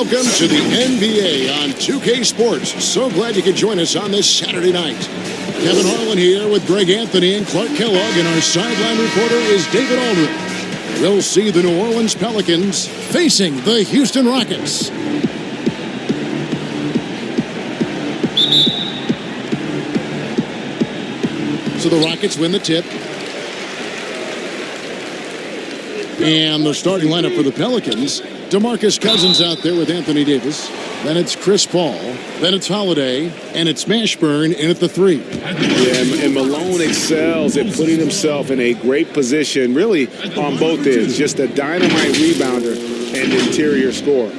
Welcome to the NBA on 2K Sports. So glad you could join us on this Saturday night. Kevin Harlan here with Greg Anthony and Clark Kellogg, and our sideline reporter is David Aldridge. We'll see the New Orleans Pelicans facing the Houston Rockets. So the Rockets win the tip. And the starting lineup for the Pelicans, DeMarcus Cousins out there with Anthony Davis. Then it's Chris Paul. Then it's Holiday. And it's Mashburn in at the 3. Yeah, and Malone excels at putting himself in a great position, really on both ends. Just a dynamite rebounder and interior scorer.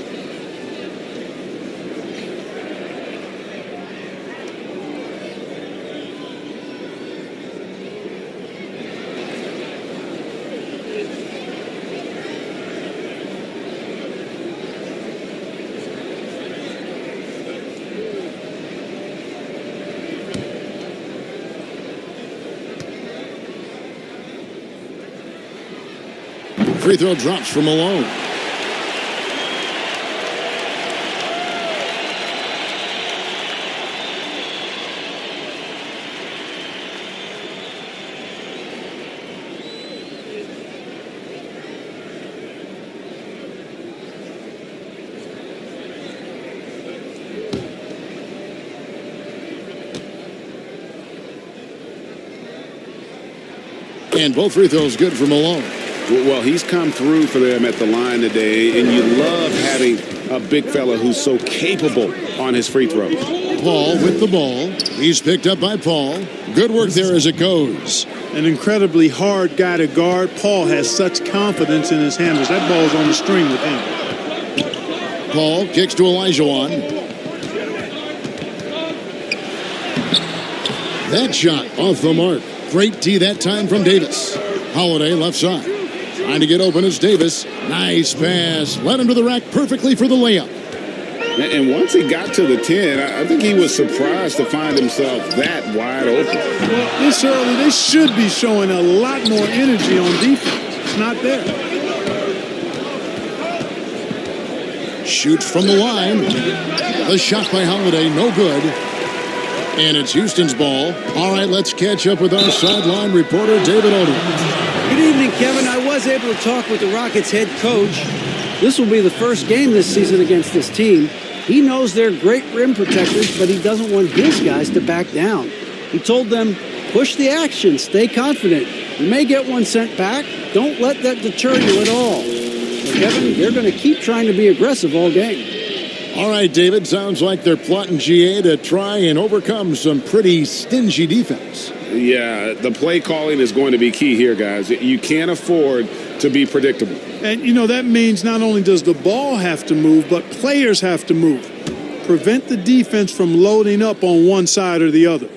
Free throw drops for Malone. And both free throws good for Malone. Well, he's come through for them at the line today, and you love having a big fella who's so capable on his free throws. Paul with the ball. He's picked up by Paul. Good work there as it goes. An incredibly hard guy to guard. Paul has such confidence in his handles. That ball's on the string with him. Paul kicks to Olajuwon. That shot off the mark. Great D that time from Davis. Holiday left side. Trying to get open is Davis. Nice pass. Led him to the rack perfectly for the layup. And once he got to the 10, I think he was surprised to find himself that wide open. Well, this early, they should be showing a lot more energy on defense. It's not there. Shoots from the line. The shot by Holiday, no good. And it's Houston's ball. All right, let's catch up with our sideline reporter, David Aldridge. Good evening, Kevin. I was able to talk with the Rockets head coach. This will be the first game this season against this team. He knows they're great rim protectors, but he doesn't want his guys to back down. He told them, push the action, stay confident. You may get one sent back. Don't let that deter you at all. So, Kevin, they're going to keep trying to be aggressive all game. All right, David, sounds like they're plotting GA to try and overcome some pretty stingy defense. Yeah, the play calling is going to be key here, guys. You can't afford to be predictable. And, you know, that means not only does the ball have to move, but players have to move. Prevent the defense from loading up on one side or the other.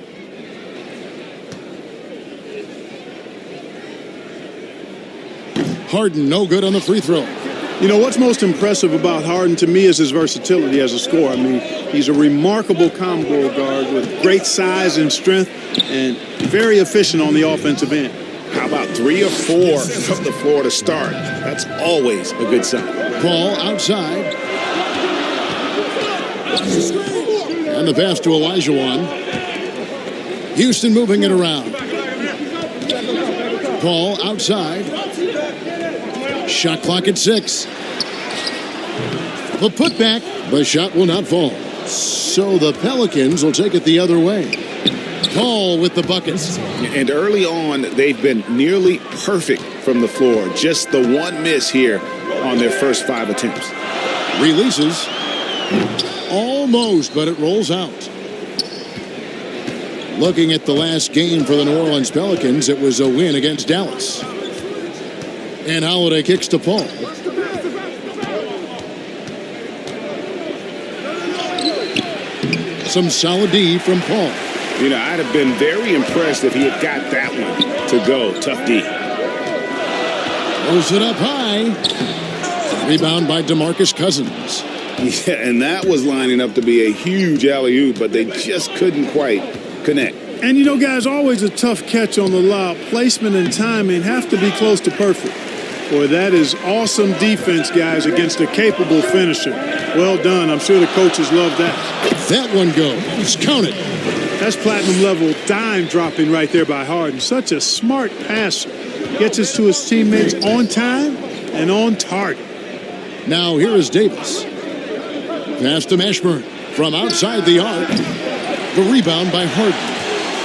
Harden, no good on the free throw. You know, what's most impressive about Harden to me is his versatility as a scorer. I mean, he's a remarkable combo guard with great size and strength and very efficient on the offensive end. How about 3 or 4 from the floor to start? That's always a good sign. Paul outside. And the pass to Olajuwon. Houston moving it around. Paul outside. Shot clock at 6. The putback. The shot will not fall. So the Pelicans will take it the other way. Paul with the buckets. And early on, they've been nearly perfect from the floor. Just the one miss here on their first 5 attempts. Releases. Almost, but it rolls out. Looking at the last game for the New Orleans Pelicans, it was a win against Dallas. And Holiday kicks to Paul. Some solid D from Paul. You know, I'd have been very impressed if he had got that one to go. Tough D. Throws it up high. Rebound by DeMarcus Cousins. Yeah, and that was lining up to be a huge alley-oop, but they just couldn't quite connect. And, you know, guys, always a tough catch on the lob. Placement and timing have to be close to perfect. Boy, that is awesome defense, guys, against a capable finisher. Well done. I'm sure the coaches love that. That one goes. Count it. That's platinum-level dime dropping right there by Harden. Such a smart passer. Gets us to his teammates on time and on target. Now here is Davis. Pass to Mashburn from outside the arc. The rebound by Harden.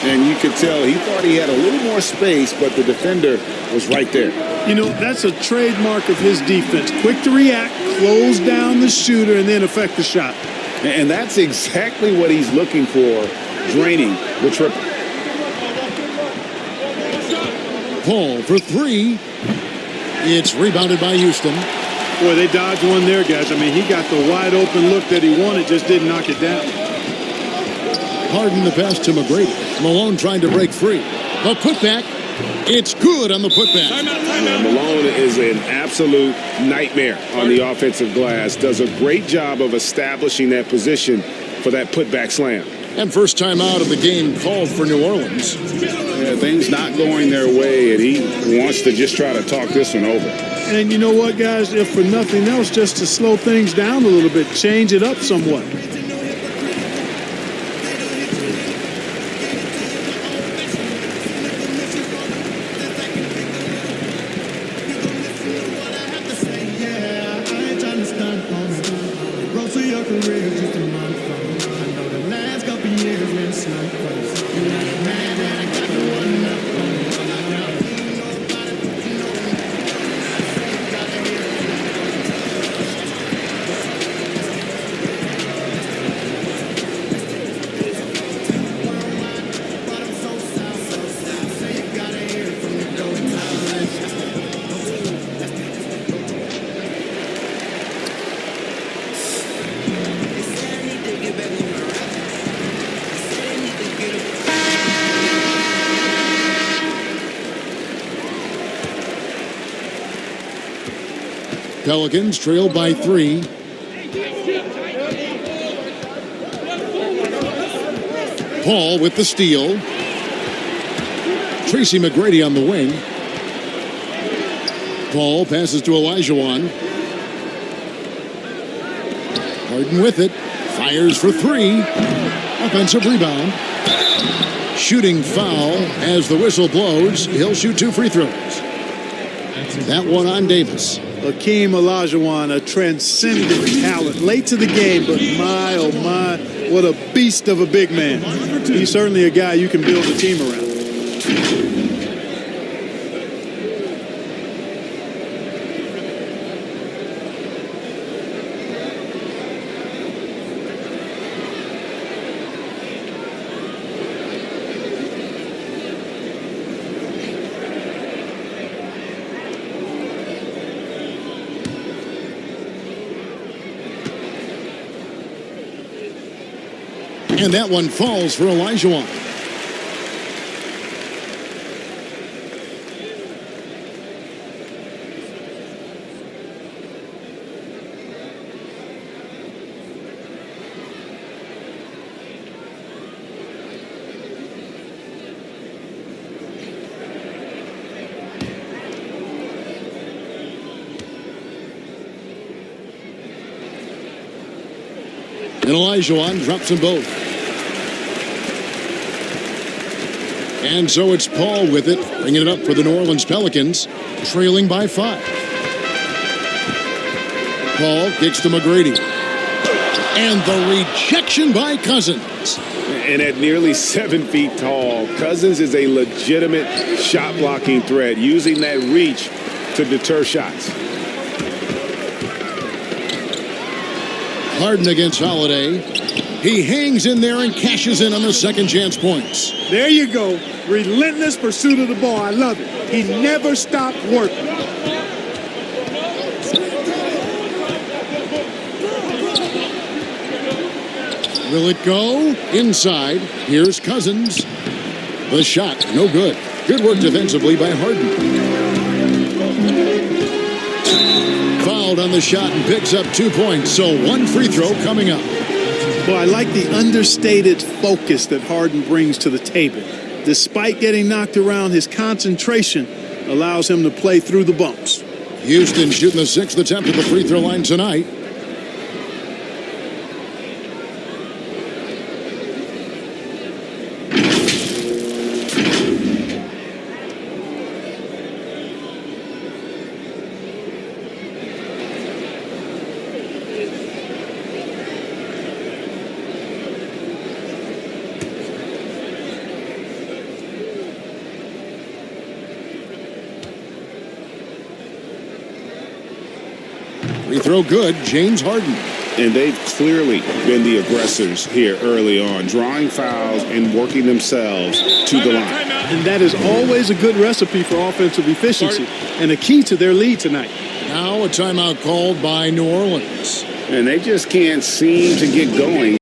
And you could tell he thought he had a little more space, but the defender was right there. You know, that's a trademark of his defense. Quick to react, close down the shooter, and then affect the shot. And that's exactly what he's looking for, draining the triple. Paul for three. It's rebounded by Houston. Boy, they dodged one there, guys. I mean, he got the wide open look that he wanted, just didn't knock it down. Harden the pass to McGrady. Malone trying to break free. The putback. It's good on the putback. Malone is an absolute nightmare on the offensive glass. Does a great job of establishing that position for that putback slam. And first time out of the game called for New Orleans. Yeah, things not going their way, and he wants to just try to talk this one over. And you know what, guys? If for nothing else, just to slow things down a little bit, change it up somewhat. Pelicans trail by 3. Paul with the steal. Tracy McGrady on the wing. Paul passes to Olajuwon. Harden with it. Fires for 3. Offensive rebound. Shooting foul as the whistle blows. He'll shoot 2 free throws. That one on Davis. Hakeem Olajuwon, a transcendent talent. Late to the game, but my, oh my, what a beast of a big man. He's certainly a guy you can build a team around. And that one falls for Olajuwon. And Olajuwon drops them both. And so it's Paul with it, bringing it up for the New Orleans Pelicans, trailing by 5. Paul kicks to McGrady. And the rejection by Cousins. And at nearly 7 feet tall, Cousins is a legitimate shot-blocking threat, using that reach to deter shots. Harden against Holiday. He hangs in there and cashes in on the second chance points. There you go. Relentless pursuit of the ball. I love it. He never stopped working. Will it go? Inside. Here's Cousins. The shot, no good. Good work defensively by Harden. Fouled on the shot and picks up 2 points. So 1 free throw coming up. Well, I like the understated focus that Harden brings to the table. Despite getting knocked around, his concentration allows him to play through the bumps. Houston shooting the 6th attempt at the free throw line tonight. Free throw good, James Harden. And they've clearly been the aggressors here early on, drawing fouls and working themselves to the line. And that is always a good recipe for offensive efficiency and a key to their lead tonight. Now a timeout called by New Orleans. And they just can't seem to get going.